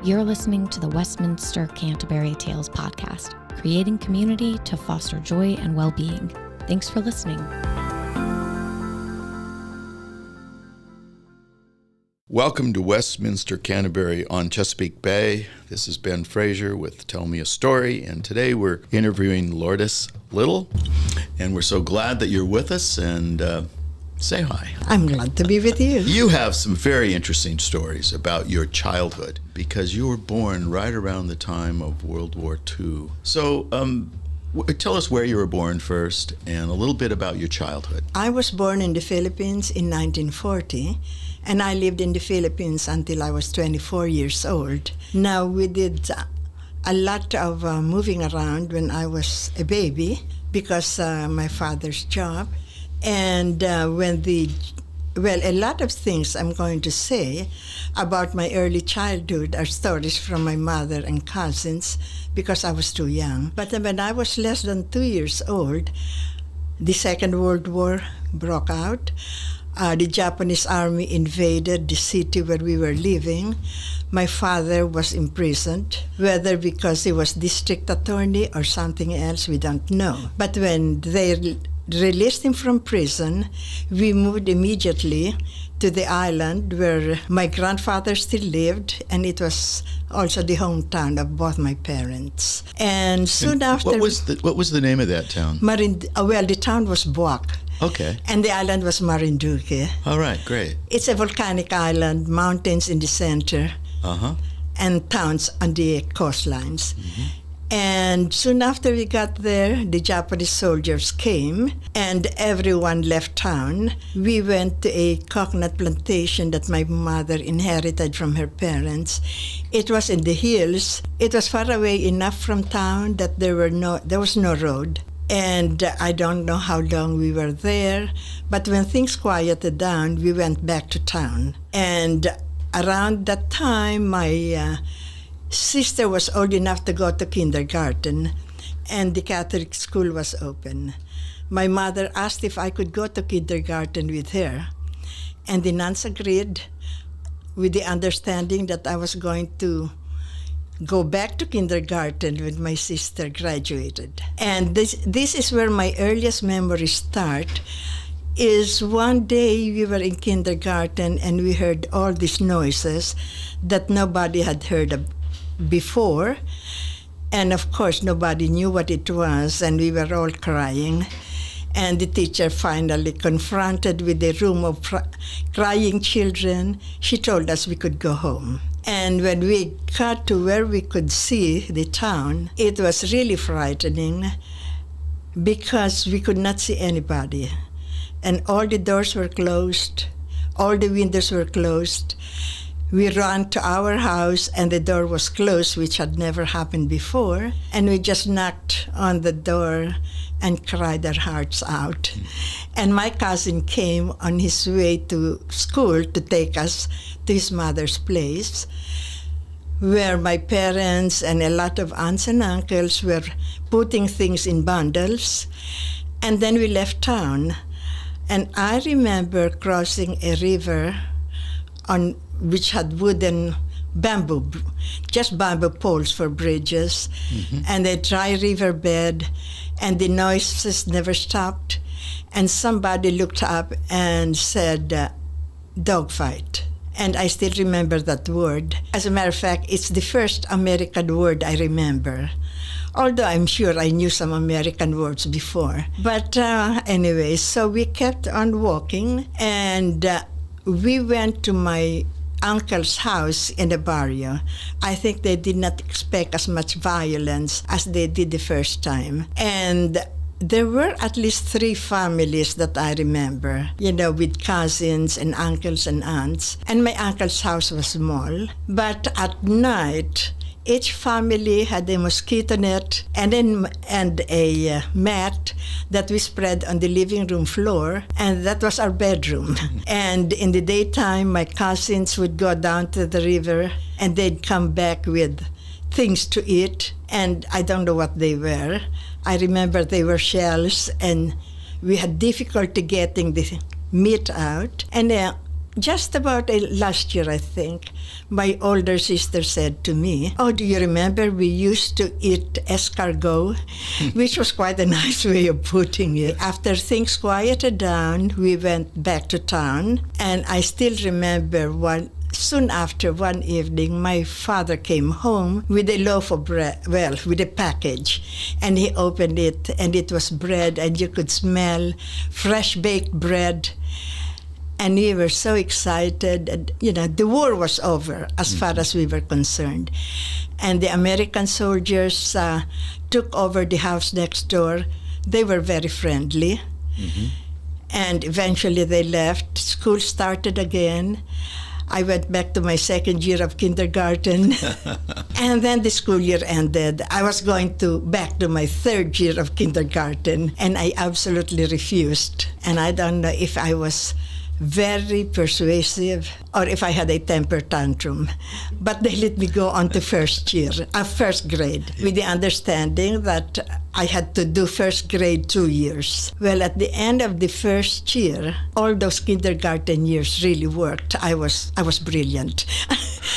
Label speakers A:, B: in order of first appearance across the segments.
A: You're listening to the Westminster Canterbury Tales podcast, creating community to foster joy and well-being. Thanks for listening.
B: Welcome to Westminster Canterbury on Chesapeake Bay. This is Ben Fraser with Tell Me a Story, and today we're interviewing Lourdes Little, and we're so glad that you're with us, and say hi.
C: I'm glad to be with you.
B: You have some very interesting stories about your childhood, because you were born right around the time of World War II. So tell us where you were born first, and a little bit about your childhood.
C: I was born in the Philippines in 1940, and I lived in the Philippines until I was 24 years old. Now, we did a lot of moving around when I was a baby because my father's job. And a lot of things I'm going to say about my early childhood are stories from my mother and cousins because I was too young. But when I was less than 2 years old, the Second World War broke out. The Japanese army invaded the city where we were living. My father was imprisoned, whether because he was district attorney or something else, we don't know. But when they released him from prison, we moved immediately to the island where my grandfather still lived, and it was also the hometown of both my parents. And soon after...
B: What was the name of that town?
C: The town was Buak.
B: Okay.
C: And the island was Marinduque.
B: All right, great.
C: It's a volcanic island, mountains in the center, and towns on the coastlines. Mm-hmm. And soon after we got there, the Japanese soldiers came and everyone left town. We went to a coconut plantation that my mother inherited from her parents. It was in the hills. It was far away enough from town that there was no road. And I don't know how long we were there, but when things quieted down, we went back to town. And around that time, my sister was old enough to go to kindergarten, and the Catholic school was open. My mother asked if I could go to kindergarten with her, and the nuns agreed with the understanding that I was going to go back to kindergarten when my sister graduated. And this is where my earliest memories start, is one day we were in kindergarten and we heard all these noises that nobody had heard of before, and of course nobody knew what it was, and we were all crying. And the teacher finally confronted with a room of crying children. She told us we could go home. And when we got to where we could see the town, it was really frightening because we could not see anybody. And all the doors were closed, all the windows were closed. We ran to our house and the door was closed, which had never happened before. And we just knocked on the door and cried our hearts out. And my cousin came on his way to school to take us to his mother's place, where my parents and a lot of aunts and uncles were putting things in bundles. And then we left town. And I remember crossing a river which had wooden bamboo poles for bridges, and a dry riverbed, and the noises never stopped. And somebody looked up and said, dogfight. And I still remember that word. As a matter of fact, it's the first American word I remember, although I'm sure I knew some American words before. But anyway, so we kept on walking, and we went to my uncle's house in the barrio. I think they did not expect as much violence as they did the first time. And there were at least 3 families that I remember, with cousins and uncles and aunts. And my uncle's house was small. But at night, each family had a mosquito net and a mat that we spread on the living room floor, and that was our bedroom. And in the daytime, my cousins would go down to the river, and they'd come back with things to eat, and I don't know what they were. I remember they were shells, and we had difficulty getting the meat out. And just about last year, I think, my older sister said to me, "Oh, do you remember we used to eat escargot?" Which was quite a nice way of putting it. After things quieted down, we went back to town, and I still remember soon after, one evening, my father came home with a loaf of bread, with a package, and he opened it, and it was bread, and you could smell fresh baked bread. And we were so excited. And, the war was over as far as we were concerned. And the American soldiers took over the house next door. They were very friendly. Mm-hmm. And eventually they left. School started again. I went back to my second year of kindergarten. And then the school year ended. I was going back to my third year of kindergarten. And I absolutely refused. And I don't know if I was very persuasive or if I had a temper tantrum. But they let me go on to first grade, with the understanding that I had to do first grade 2 years. Well, at the end of the first year, all those kindergarten years really worked. I was brilliant.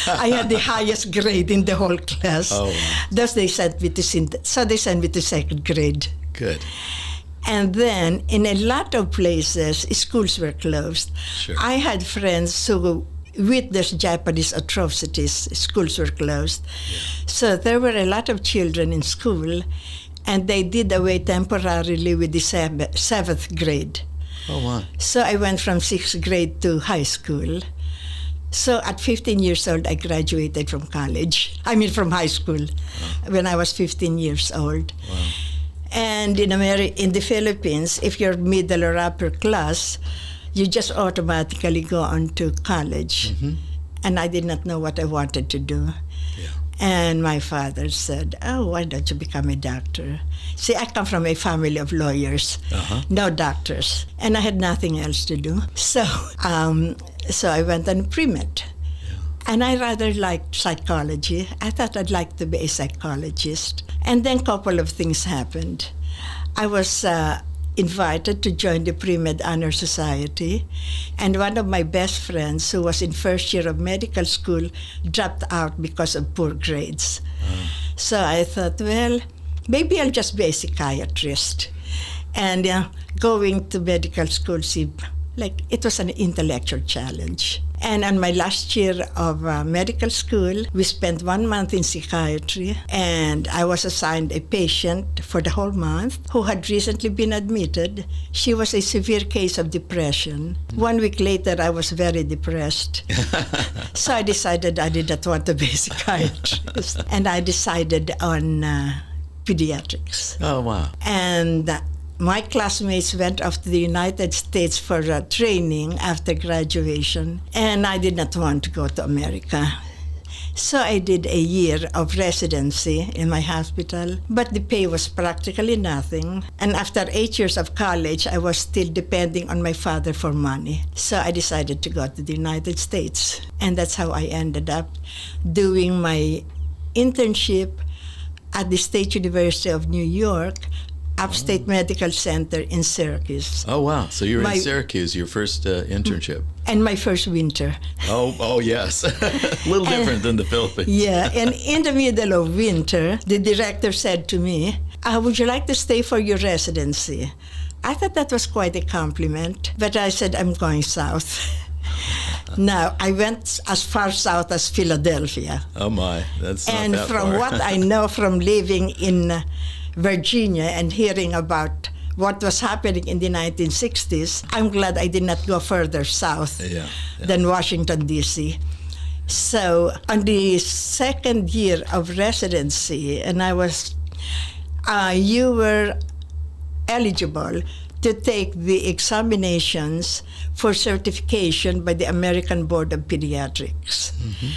C: I had the highest grade in the whole class.
B: Oh, wow.
C: Thus they sent me to second grade.
B: Good.
C: And then, in a lot of places, schools were closed.
B: Sure.
C: I had friends who witnessed Japanese atrocities. Schools were closed. Yeah. So there were a lot of children in school, and they did away temporarily with the seventh grade.
B: Oh, wow.
C: So I went from sixth grade to high school. So at 15 years old, I graduated from high school, when I was 15 years old.
B: Wow.
C: And in the Philippines, if you're middle or upper class, you just automatically go on to college. Mm-hmm. And I did not know what I wanted to do. Yeah. And my father said, "Oh, why don't you become a doctor?" See, I come from a family of lawyers, no doctors, and I had nothing else to do. So I went on pre-med. And I rather liked psychology. I thought I'd like to be a psychologist. And then a couple of things happened. I was invited to join the Pre-Med Honor Society. And one of my best friends, who was in first year of medical school, dropped out because of poor grades. So I thought, well, maybe I'll just be a psychiatrist. And going to medical school seemed like it was an intellectual challenge. And on my last year of medical school, we spent 1 month in psychiatry, and I was assigned a patient for the whole month who had recently been admitted. She was a severe case of depression. 1 week later, I was very depressed. So I decided I did not want to be a psychiatrist. And I decided on pediatrics.
B: Oh, wow.
C: And my classmates went off to the United States for training after graduation, and I did not want to go to America. So I did a year of residency in my hospital, but the pay was practically nothing. And after 8 years of college, I was still depending on my father for money. So I decided to go to the United States. And that's how I ended up doing my internship at the State University of New York, Upstate Medical Center in Syracuse.
B: Oh, wow. So you were in Syracuse, your first internship.
C: And my first winter.
B: Oh, yes. A little different than the Philippines.
C: Yeah, and in the middle of winter, the director said to me, "Would you like to stay for your residency?" I thought that was quite a compliment, but I said, "I'm going south." Now, I went as far south as Philadelphia.
B: Oh, my. That's not
C: and
B: that
C: from
B: far.
C: what I know from living in Virginia and hearing about what was happening in the 1960s, I'm glad I did not go further south than Washington, D.C. So on the second year of residency, and you were eligible to take the examinations for certification by the American Board of Pediatrics. Mm-hmm.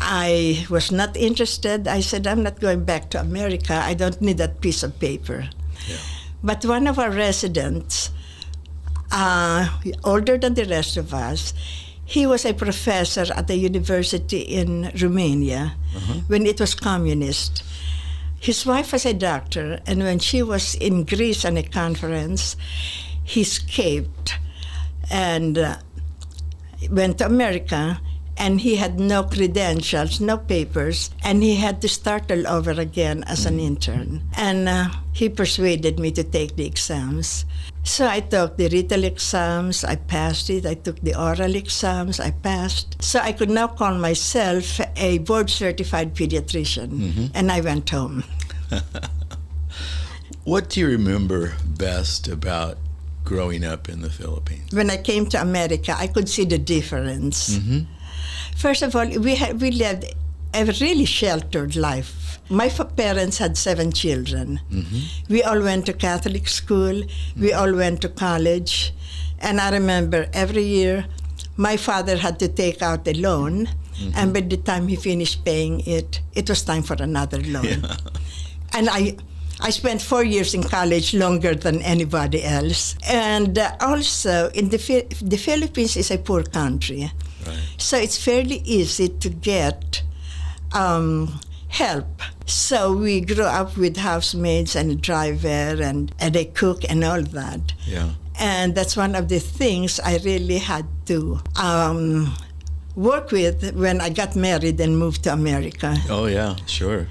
C: I was not interested. I said, I'm not going back to America. I don't need that piece of paper. Yeah. But one of our residents, older than the rest of us, he was a professor at a university in Romania when it was communist. His wife was a doctor, and when she was in Greece on a conference, he escaped. And went to America, and he had no credentials, no papers, and he had to start all over again as an intern. And he persuaded me to take the exams. So I took the written exams, I passed it. I took the oral exams, I passed. So I could now call myself a board-certified pediatrician, and I went home.
B: What do you remember best about growing up in the Philippines?
C: When I came to America, I could see the difference. First of all, we lived a really sheltered life. My parents had 7 children. We all went to Catholic school. We all went to college. And I remember every year, my father had to take out a loan. And by the time he finished paying it, it was time for another loan.
B: Yeah.
C: And I spent 4 years in college, longer than anybody else. And also, in the Philippines is a poor country.
B: Right.
C: So it's fairly easy to get help. So we grew up with housemaids and a driver and a cook and all that.
B: Yeah.
C: And that's one of the things I really had to work with when I got married and moved to America.
B: Oh, yeah, sure.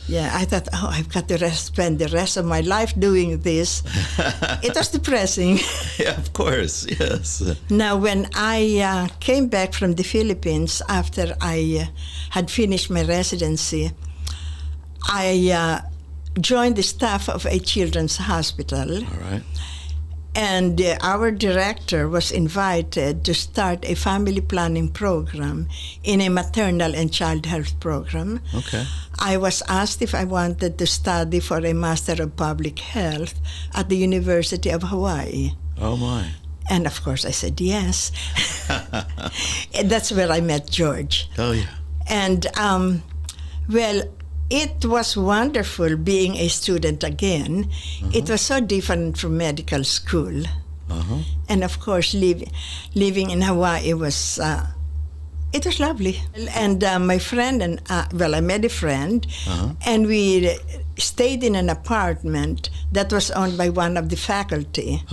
C: Yeah, I thought, I've got to spend the rest of my life doing this. It was depressing.
B: Yeah, of course, yes.
C: Now, when I came back from the Philippines after I had finished my residency, I joined the staff of a children's hospital.
B: All right.
C: And our director was invited to start a family planning program in a maternal and child health program.
B: Okay.
C: I was asked if I wanted to study for a Master of Public Health at the University of Hawaii.
B: Oh, my.
C: And of course I said yes. And that's where I met George.
B: Oh, yeah.
C: And, well, it was wonderful being a student again. It was so different from medical school. And of course, living in Hawaii was, it was lovely. And my friend, and I met a friend, and we stayed in an apartment that was owned by one of the faculty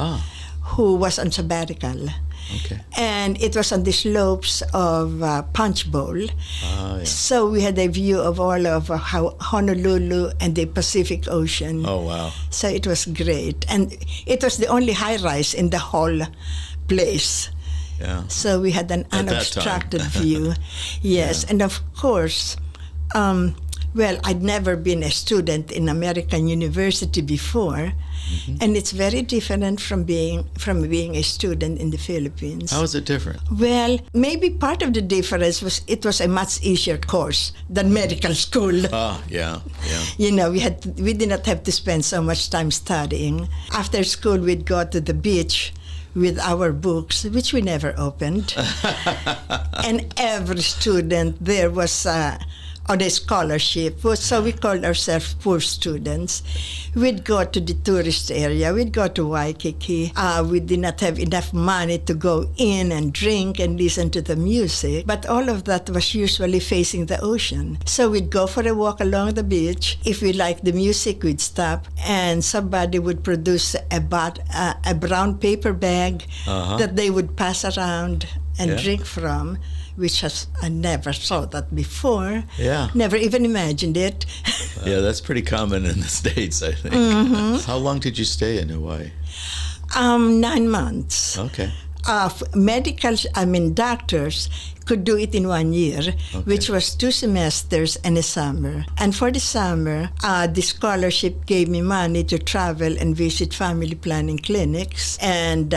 C: who was on sabbatical.
B: Okay.
C: And it was on the slopes of Punch Bowl.
B: Yeah.
C: So we had a view of all of Honolulu and the Pacific Ocean.
B: Oh, wow.
C: So it was great. And it was the only high-rise in the whole place.
B: Yeah.
C: So we had an unobstructed view. Yes. And of course, well, I'd never been a student in American university before. And it's very different from being a student in the Philippines.
B: How is it different?
C: Well, maybe part of the difference was it was a much easier course than medical school.
B: Yeah.
C: You know, we did not have to spend so much time studying. After school, we'd go to the beach with our books, which we never opened. And every student there was on a scholarship, so we called ourselves poor students. We'd go to the tourist area, we'd go to Waikiki. We did not have enough money to go in and drink and listen to the music, but all of that was usually facing the ocean. So we'd go for a walk along the beach. If we liked the music, we'd stop, and somebody would produce a brown paper bag that they would pass around and drink from, which I never saw that before.
B: Yeah.
C: Never even imagined it.
B: Yeah, that's pretty common in the States, I think. How long did you stay in Hawaii?
C: 9 months.
B: Okay.
C: Doctors could do it in 1 year, which was 2 semesters and a summer. And for the summer, the scholarship gave me money to travel and visit family planning clinics. And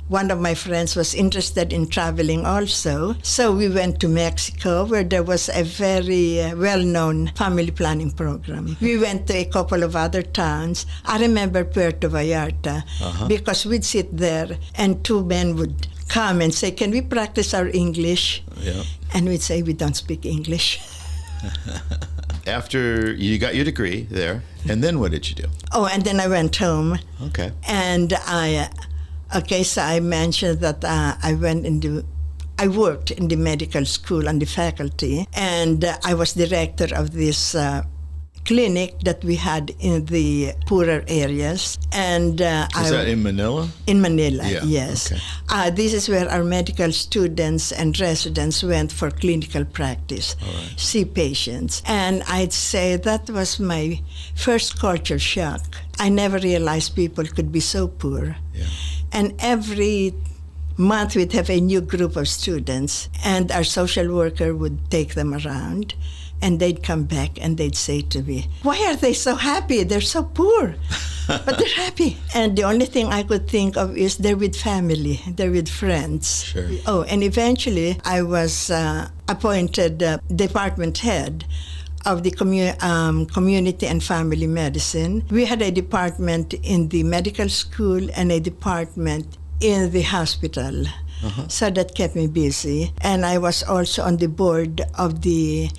C: one of my friends was interested in traveling also. So we went to Mexico, where there was a very well-known family planning program. We went to a couple of other towns. I remember Puerto Vallarta, because we'd sit there and 2 men would come and say, "Can we practice our English?"
B: Yeah.
C: And we'd say, "We don't speak English."
B: After you got your degree there, and then what did you do?
C: Oh, and then I went home.
B: Okay.
C: And so I mentioned that I worked in the medical school on the faculty, and I was director of this clinic that we had in the poorer areas. And
B: Is that in Manila?
C: In Manila,
B: Yeah,
C: yes.
B: okay.
C: This is where our medical students and residents went for clinical practice, see patients. And I'd say that was my first culture shock. I never realized people could be so poor.
B: Yeah.
C: And every month we'd have a new group of students, and our social worker would take them around, and they'd come back and they'd say to me, "Why are they so happy? They're so poor." But they're happy. And the only thing I could think of is they're with family, they're with friends.
B: Sure.
C: Oh, and eventually I was appointed department head of the community and family medicine. We had a department in the medical school and a department in the hospital. So that kept me busy. And I was also on the board of the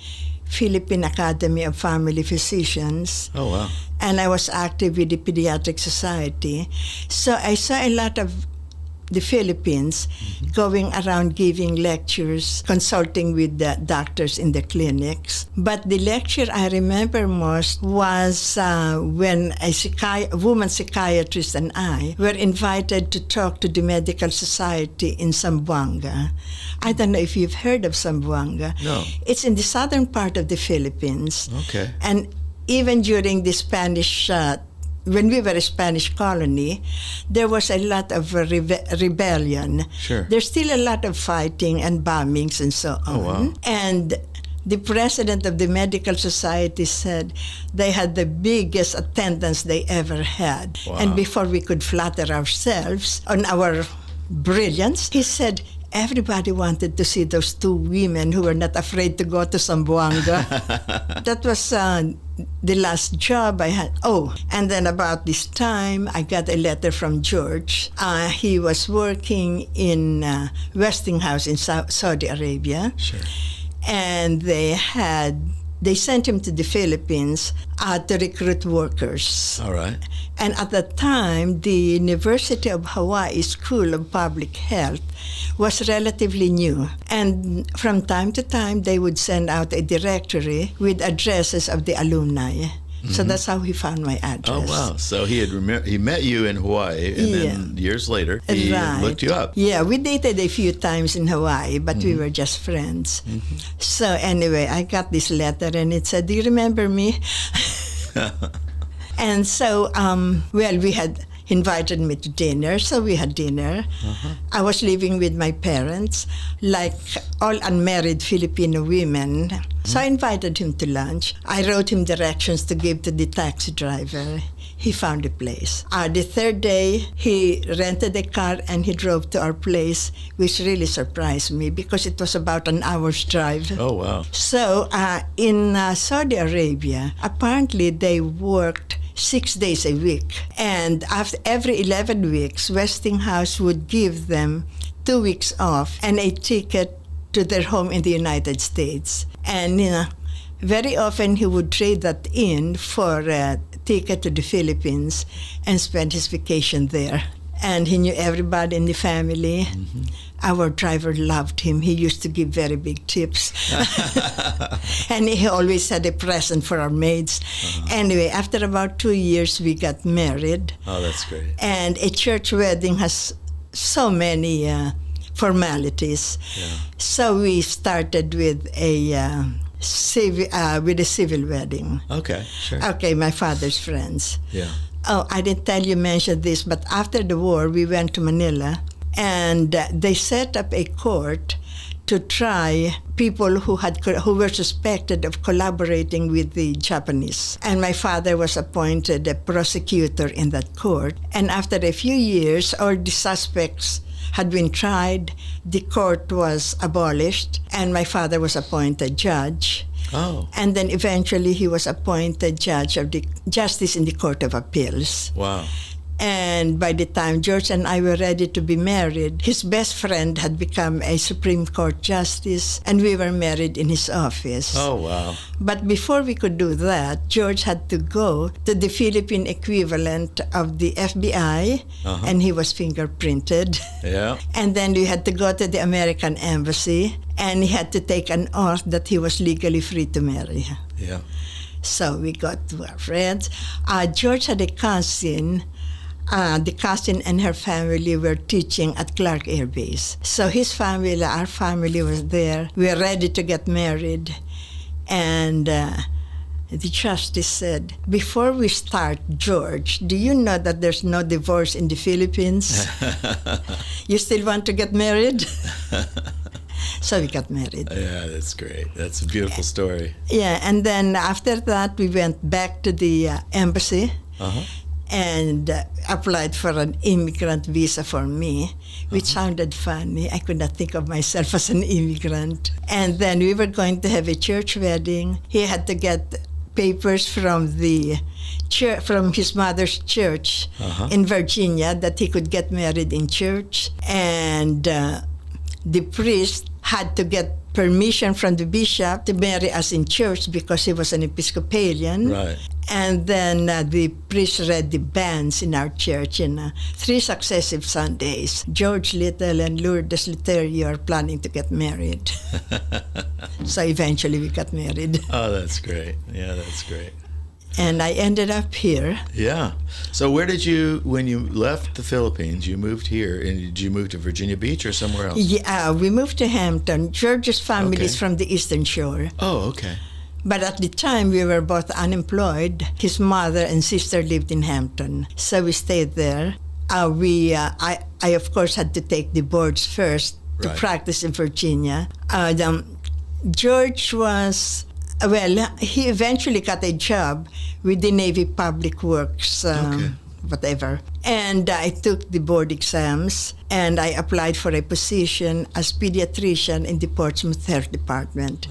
C: Philippine Academy of Family Physicians.
B: Oh, wow.
C: And I was active with the Pediatric Society. So I saw a lot of the Philippines going around giving lectures, consulting with the doctors in the clinics. But the lecture I remember most was when a woman psychiatrist and I were invited to talk to the Medical Society in Zamboanga. I don't know if you've heard of Zamboanga.
B: No.
C: It's in the southern part of the Philippines.
B: Okay.
C: And even during the Spanish when we were a Spanish colony, there was a lot of rebellion.
B: Sure.
C: There's still a lot of fighting and bombings and so on.
B: Oh, wow.
C: And the president of the Medical Society said they had the biggest attendance they ever had.
B: Wow.
C: And before we could flatter ourselves on our brilliance, he said, everybody wanted to see those two women who were not afraid to go to Zamboanga. That was the last job I had. Oh, and then about this time, I got a letter from George. He was working in Westinghouse in Saudi Arabia.
B: Sure.
C: And they sent him to the Philippines to recruit workers.
B: All right.
C: And at that time, the University of Hawaii School of Public Health was relatively new. And from time to time, they would send out a directory with addresses of the alumni. So that's how he found my address.
B: Oh, wow. So he met you in Hawaii, and then years later, he looked you up.
C: Yeah, we dated a few times in Hawaii, but we were just friends. So anyway, I got this letter, and it said, "Do you remember me?" And so, we had invited me to dinner, so we had dinner. I was living with my parents, like all unmarried Filipino women. So I invited him to lunch. I wrote him directions to give to the taxi driver. He found a place. The third day, he rented a car and he drove to our place, which really surprised me because it was about an hour's drive.
B: Oh, wow.
C: So in Saudi Arabia, apparently they worked 6 days a week. And after every 11 weeks, Westinghouse would give them 2 weeks off and a ticket to their home in the United States. And very often he would trade that in for a ticket to the Philippines and spend his vacation there. And he knew everybody in the family. Our driver loved him. He used to give very big tips. And he always had a present for our maids. Anyway, after about 2 years, we got married.
B: Oh, that's great.
C: And a church wedding has so many formalities.
B: Yeah.
C: So we started with a civil wedding.
B: Okay, sure.
C: Okay, my father's friends.
B: Yeah.
C: Oh, I didn't mention this, but after the war, we went to Manila, and they set up a court to try people who were suspected of collaborating with the Japanese. And my father was appointed a prosecutor in that court. And after a few years, all the suspects had been tried, the court was abolished, and my father was appointed judge.
B: Oh.
C: And then eventually he was appointed justice in the Court of Appeals.
B: Wow.
C: And by the time George and I were ready to be married, his best friend had become a Supreme Court justice, and we were married in his office.
B: Oh, wow.
C: But before we could do that, George had to go to the Philippine equivalent of the FBI, and he was fingerprinted.
B: Yeah.
C: And then we had to go to the American Embassy, and he had to take an oath that he was legally free to marry.
B: Yeah.
C: So we got to our friends. George had a cousin. The cousin and her family were teaching at Clark Air Base. So his family, our family was there. We were ready to get married. And the justice said, before we start, George, do you know that there's no divorce in the Philippines? You still want to get married? So we got married.
B: Yeah, that's great. That's a beautiful story.
C: Yeah, and then after that, we went back to the embassy and applied for an immigrant visa for me, which sounded funny. I could not think of myself as an immigrant. And then we were going to have a church wedding. He had to get papers from the church, from his mother's church in Virginia, that he could get married in church. And the priest had to get permission from the bishop to marry us in church because he was an Episcopalian.
B: Right.
C: And then the priest read the banns in our church in 3 successive Sundays. George Little and Lourdes Little, you are planning to get married. So eventually we got married.
B: Oh, that's great. Yeah, that's great.
C: And I ended up here.
B: Yeah. So where did you, when you left the Philippines, you moved here, and did you move to Virginia Beach or somewhere else?
C: Yeah, we moved to Hampton. George's family is
B: Okay.
C: from the Eastern Shore.
B: Oh, okay.
C: But at the time, we were both unemployed. His mother and sister lived in Hampton, so we stayed there. I of course, had to take the boards first to
B: Right.
C: practice in Virginia. George was, he eventually got a job with the Navy Public Works, whatever. And I took the board exams, and I applied for a position as pediatrician in the Portsmouth Health Department.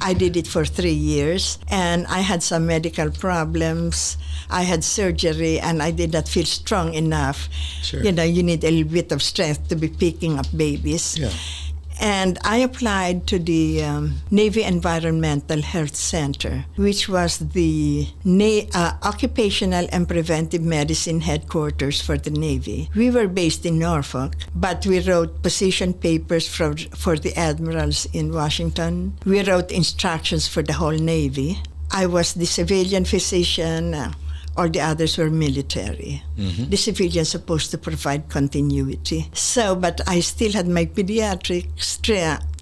C: I did it for 3 years, and I had some medical problems. I had surgery, and I did not feel strong enough.
B: Sure.
C: You know, you need a little bit of strength to be picking up babies.
B: Yeah.
C: And I applied to the Navy Environmental Health Center, which was the occupational and preventive medicine headquarters for the Navy. We were based in Norfolk, but we wrote position papers for the admirals in Washington. We wrote instructions for the whole Navy. I was the civilian physician. All the others were military. The civilians supposed to provide continuity. So, but I still had my pediatrics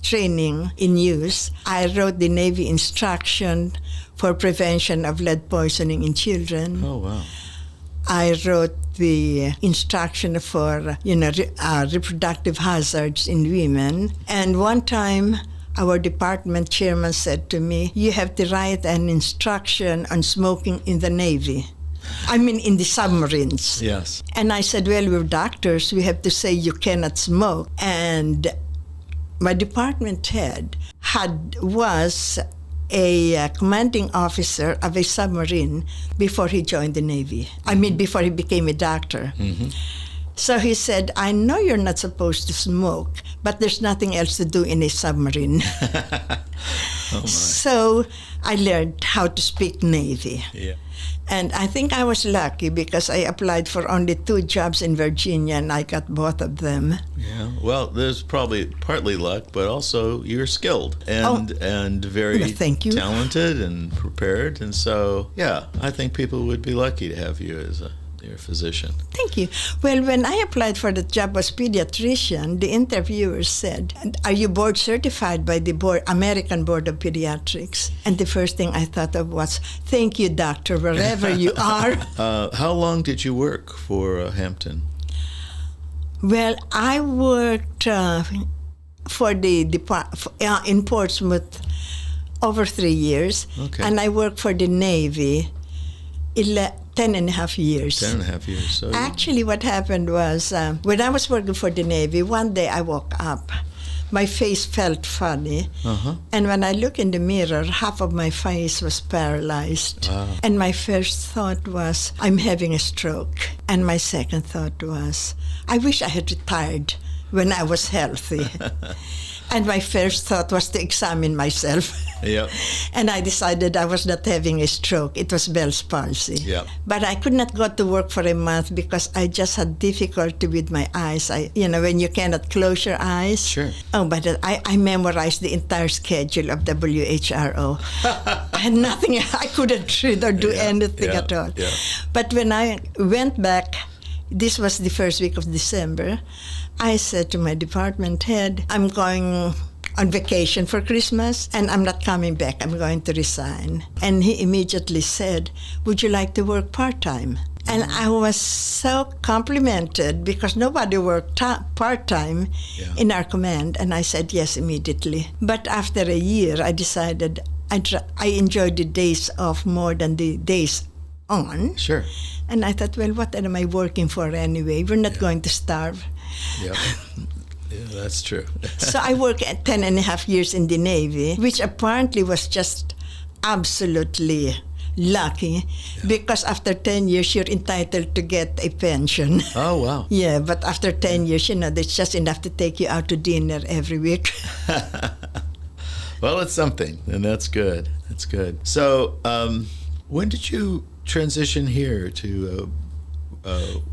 C: training in use. I wrote the Navy instruction for prevention of lead poisoning in children.
B: Oh, wow.
C: I wrote the instruction for, reproductive hazards in women. And one time, our department chairman said to me, you have to write an instruction on smoking in the Navy. I mean, in the submarines.
B: Yes.
C: And I said, well, we're doctors. We have to say you cannot smoke. And my department head was a commanding officer of a submarine before he joined the Navy. I mean, before he became a doctor. So he said, I know you're not supposed to smoke, but there's nothing else to do in a submarine.
B: Oh, my.
C: So I learned how to speak Navy.
B: Yeah.
C: And I think I was lucky because I applied for only 2 jobs in Virginia, and I got both of them.
B: Yeah. Well, there's probably partly luck, but also you're skilled and very
C: Well, thank you.
B: talented and prepared. And so, yeah, I think people would be lucky to have you as your physician.
C: Thank you. Well, when I applied for the job as pediatrician, the interviewer said, are you board certified by the American Board of Pediatrics? And the first thing I thought of was, thank you, doctor, wherever you are.
B: How long did you work for Hampton?
C: Well, I worked for in Portsmouth over 3 years.
B: Okay.
C: And I worked for the Navy 10 and a half years.
B: 10 and a half years. So
C: Actually, what happened was, when I was working for the Navy, one day I woke up. My face felt funny. And when I looked in the mirror, half of my face was paralyzed.
B: Wow.
C: And my first thought was, I'm having a stroke. And my second thought was, I wish I had retired when I was healthy. And my first thought was to examine myself.
B: Yep.
C: And I decided I was not having a stroke. It was Bell's palsy.
B: Yep.
C: But I could not go to work for a month because I just had difficulty with my eyes. When you cannot close your eyes.
B: Sure.
C: Oh, but I memorized the entire schedule of WHRO. I had nothing. I couldn't read or do anything at all.
B: Yeah.
C: But when I went back, this was the first week of December, I said to my department head, I'm going on vacation for Christmas and I'm not coming back. I'm going to resign. And he immediately said, would you like to work part-time? And I was so complimented because nobody worked part-time in our command. And I said yes immediately. But after a year, I decided I enjoyed the days off more than the days on.
B: Sure.
C: And I thought, well, what am I working for anyway? We're not going to starve.
B: Yeah. Yeah, that's true.
C: So I worked 10 and a half years in the Navy, which apparently was just absolutely lucky because after 10 years, you're entitled to get a pension.
B: Oh, wow.
C: Yeah, but after 10 years, that's just enough to take you out to dinner every week.
B: Well, it's something, and that's good. That's good. So when did you transition here to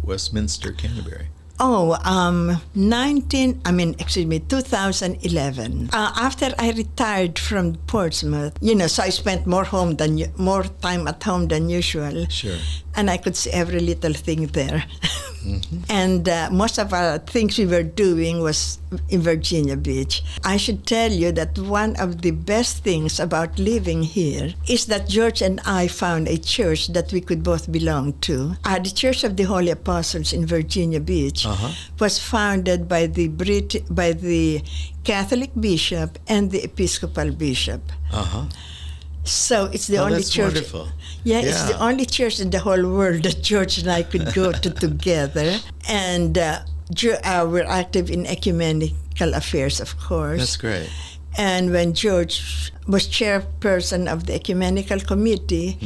B: Westminster, Canterbury?
C: 2011. After I retired from Portsmouth, so I spent more time at home than usual.
B: Sure.
C: And I could see every little thing there. Mm-hmm. And most of our things we were doing was in Virginia Beach. I should tell you that one of the best things about living here is that George and I found a church that we could both belong to. The Church of the Holy Apostles in Virginia Beach was founded by the Catholic bishop and the Episcopal bishop. So it's the only church.
B: Wonderful.
C: Yeah, it's the only church in the whole world that George and I could go to together. And we're active in ecumenical affairs, of course.
B: That's great.
C: And when George was chairperson of the ecumenical committee,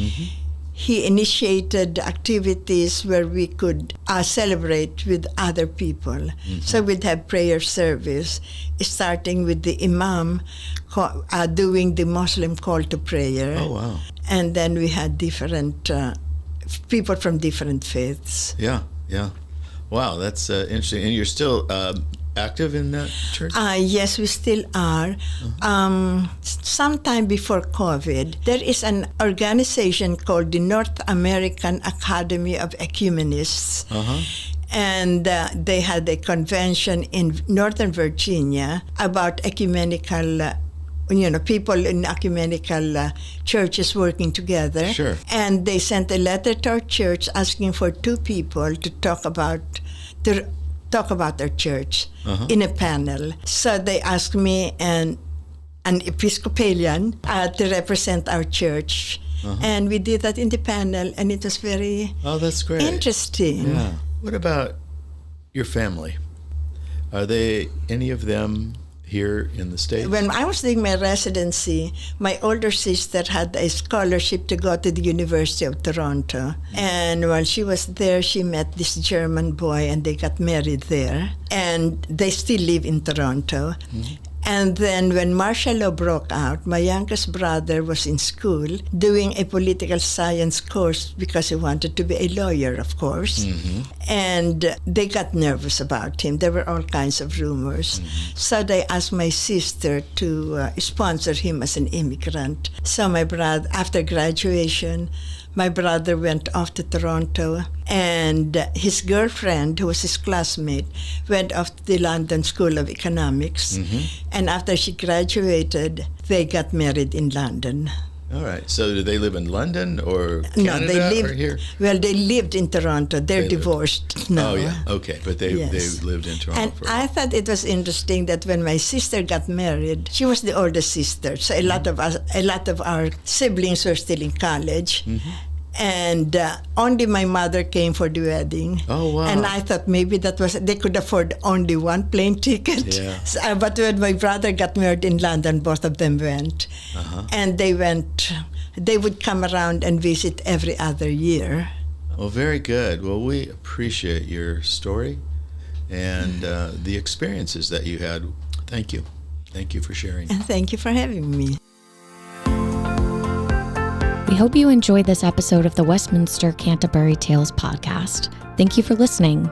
C: he initiated activities where we could celebrate with other people. So we'd have prayer service, starting with the imam doing the Muslim call to prayer.
B: Oh, wow.
C: And then we had different people from different faiths.
B: Yeah, yeah. Wow, that's interesting. And you're still active in that church?
C: Yes, we still are. Sometime before COVID, there is an organization called the North American Academy of Ecumenists. And they had a convention in Northern Virginia about ecumenical people in ecumenical churches working together.
B: Sure.
C: And they sent a letter to our church asking for 2 people to talk about their church in a panel. So they asked me and an Episcopalian to represent our church. And we did that in the panel, and it was very
B: that's great.
C: Interesting.
B: Yeah. What about your family? Are any of them here in the States?
C: When I was doing my residency, my older sister had a scholarship to go to the University of Toronto. And while she was there, she met this German boy and they got married there. And they still live in Toronto. And then when martial law broke out, my youngest brother was in school doing a political science course because he wanted to be a lawyer, of course. And they got nervous about him. There were all kinds of rumors. So they asked my sister to sponsor him as an immigrant. So my brother, after graduation, my brother went off to Toronto, and his girlfriend, who was his classmate, went off to the London School of Economics. And after she graduated, they got married in London.
B: All right. So do they live in London or Canada
C: No, they lived,
B: or here?
C: Well, they lived in Toronto. They're divorced now.
B: Oh, yeah. Okay. But they lived in Toronto
C: And
B: for a
C: I
B: while.
C: thought it was interesting that when my sister got married, she was the oldest sister. So a lot of our siblings were still in college. And only my mother came for the wedding.
B: Oh, wow.
C: And I thought maybe they could afford only one plane ticket.
B: Yeah.
C: So, but when my brother got married in London, both of them went. And they would come around and visit every other year.
B: Well, very good. Well, we appreciate your story. and the experiences that you had. Thank you. Thank you for sharing.
C: And thank you for having me.
A: We hope you enjoyed this episode of the Westminster Canterbury Tales podcast. Thank you for listening.